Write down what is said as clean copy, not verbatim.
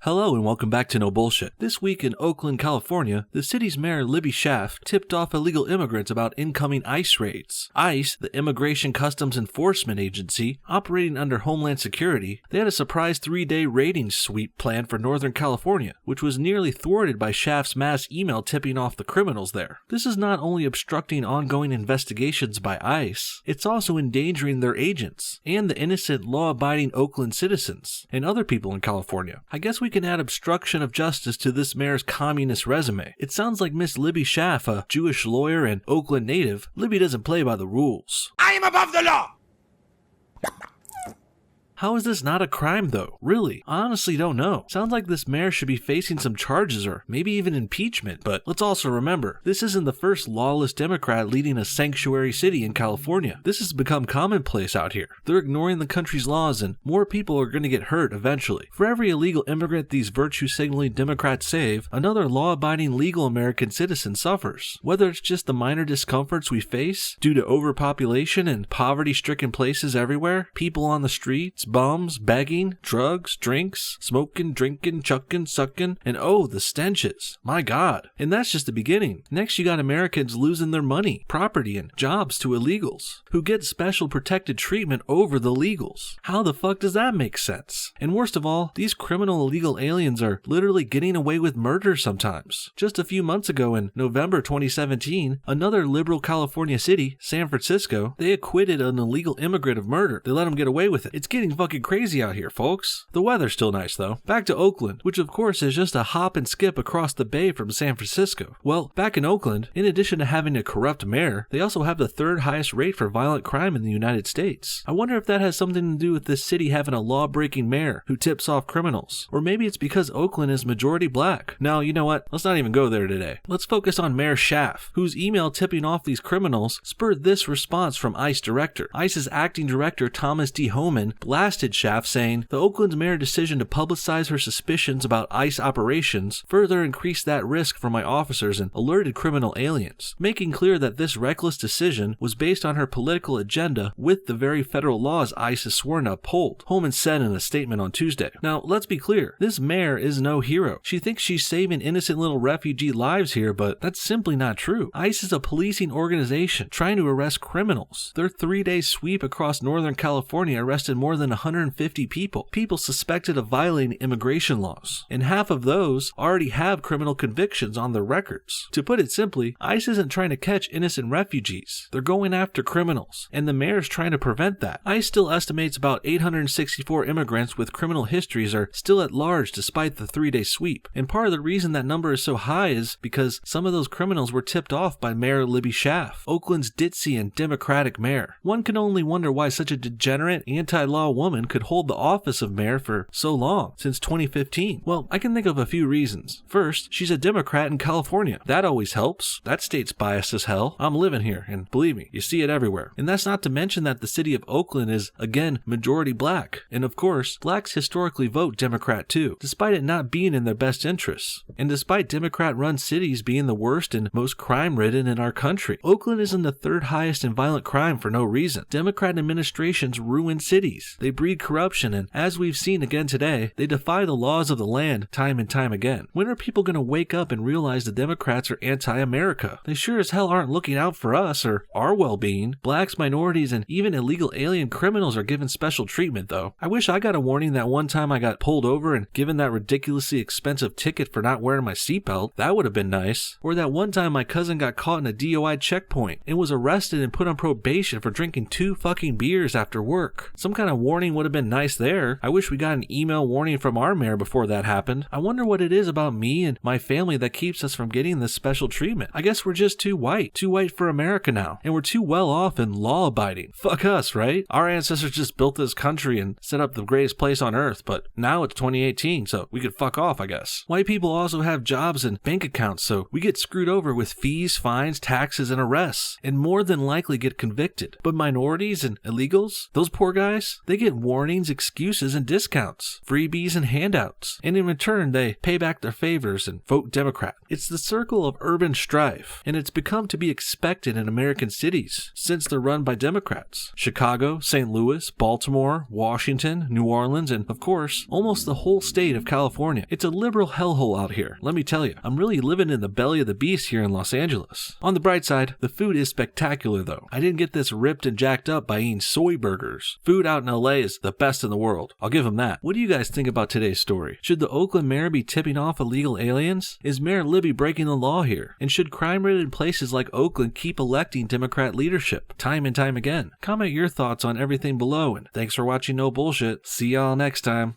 Hello and welcome back to No Bullshit. This week in Oakland, California, the city's mayor Libby Schaaf tipped off illegal immigrants about incoming ICE raids. ICE, the Immigration Customs Enforcement Agency, operating under Homeland Security, they had a surprise 3-day raiding sweep planned for Northern California, which was nearly thwarted by Schaaf's mass email tipping off the criminals there. This is not only obstructing ongoing investigations by ICE, it's also endangering their agents and the innocent, law-abiding Oakland citizens and other people in California. I guess we can add obstruction of justice to this mayor's communist resume. It sounds like Miss Libby Schaaf, a Jewish lawyer and Oakland native. Libby doesn't play by the rules. I am above the law! How is this not a crime though? Really? I honestly don't know. Sounds like this mayor should be facing some charges or maybe even impeachment, but let's also remember, this isn't the first lawless Democrat leading a sanctuary city in California. This has become commonplace out here. They're ignoring the country's laws and more people are going to get hurt eventually. For every illegal immigrant these virtue-signaling Democrats save, another law-abiding legal American citizen suffers. Whether it's just the minor discomforts we face due to overpopulation and poverty-stricken places everywhere, people on the streets, bums, begging, drugs, drinks, smoking, drinking, chucking, sucking, and oh, the stenches. My God. And that's just the beginning. Next, you got Americans losing their money, property, and jobs to illegals, who get special protected treatment over the legals. How the fuck does that make sense? And worst of all, these criminal illegal aliens are literally getting away with murder sometimes. Just a few months ago in November 2017, another liberal California city, San Francisco, they acquitted an illegal immigrant of murder. They let him get away with it. It's getting fucking crazy out here, folks. The weather's still nice though. Back to Oakland, which of course is just a hop and skip across the bay from San Francisco. Well, back in Oakland, in addition to having a corrupt mayor, they also have the third highest rate for violent crime in the United States. I wonder if that has something to do with this city having a law-breaking mayor who tips off criminals. Or maybe it's because Oakland is majority black. No, you know what? Let's not even go there today. Let's focus on Mayor Schaaf, whose email tipping off these criminals spurred this response from ICE director. ICE's acting director Thomas D. Homan blasted Schaaf, saying, "The Oakland's mayor's decision to publicize her suspicions about ICE operations further increased that risk for my officers and alerted criminal aliens, making clear that this reckless decision was based on her political agenda with the very federal laws ICE is sworn to uphold," Homan said in a statement on Tuesday. Now, let's be clear, this mayor is no hero. She thinks she's saving innocent little refugee lives here, but that's simply not true. ICE is a policing organization trying to arrest criminals. Their 3-day sweep across Northern California arrested more than 150 people suspected of violating immigration laws, and half of those already have criminal convictions on their records. To put it simply, ICE isn't trying to catch innocent refugees. They're going after criminals, and the mayor's trying to prevent that. ICE still estimates about 864 immigrants with criminal histories are still at large despite the 3-day sweep, and part of the reason that number is so high is because some of those criminals were tipped off by Mayor Libby Schaaf, Oakland's ditzy and democratic mayor. One can only wonder why such a degenerate, anti-law woman could hold the office of mayor for so long, since 2015. Well, I can think of a few reasons. First, she's a Democrat in California. That always helps. That state's biased as hell. I'm living here, and believe me, you see it everywhere. And that's not to mention that the city of Oakland is, again, majority black. And of course, blacks historically vote Democrat too, despite it not being in their best interests. And despite Democrat-run cities being the worst and most crime-ridden in our country, Oakland isn't the third highest in violent crime for no reason. Democrat administrations ruin cities. They breed corruption, and as we've seen again today, they defy the laws of the land time and time again. When are people going to wake up and realize the Democrats are anti-America? They sure as hell aren't looking out for us or our well-being. Blacks, minorities, and even illegal alien criminals are given special treatment though. I wish I got a warning that one time I got pulled over and given that ridiculously expensive ticket for not wearing my seatbelt. That would have been nice. Or that one time my cousin got caught in a DOI checkpoint and was arrested and put on probation for drinking 2 fucking beers after work. Some kind of warning would have been nice there. I wish we got an email warning from our mayor before that happened. I wonder what it is about me and my family that keeps us from getting this special treatment. I guess we're just too white for America now, and we're too well off and law-abiding. Fuck us, right? Our ancestors just built this country and set up the greatest place on earth, but now it's 2018, so we could fuck off, I guess. White people also have jobs and bank accounts, so we get screwed over with fees, fines, taxes, and arrests, and more than likely get convicted. But minorities and illegals, those poor guys, they get get warnings, excuses, and discounts, freebies and handouts, and in return they pay back their favors and vote Democrat. It's the circle of urban strife, and it's become to be expected in American cities since they're run by Democrats. Chicago, St. Louis, Baltimore, Washington, New Orleans, and of course, almost the whole state of California. It's a liberal hellhole out here, let me tell you. I'm really living in the belly of the beast here in Los Angeles. On the bright side, the food is spectacular though. I didn't get this ripped and jacked up by eating soy burgers. Food out in LA is the best in the world. I'll give them that. What do you guys think about today's story? Should the Oakland mayor be tipping off illegal aliens? Is Mayor Libby breaking the law here? And should crime-ridden places like Oakland keep electing Democrat leadership time and time again? Comment your thoughts on everything below, and thanks for watching No Bullshit. See y'all next time.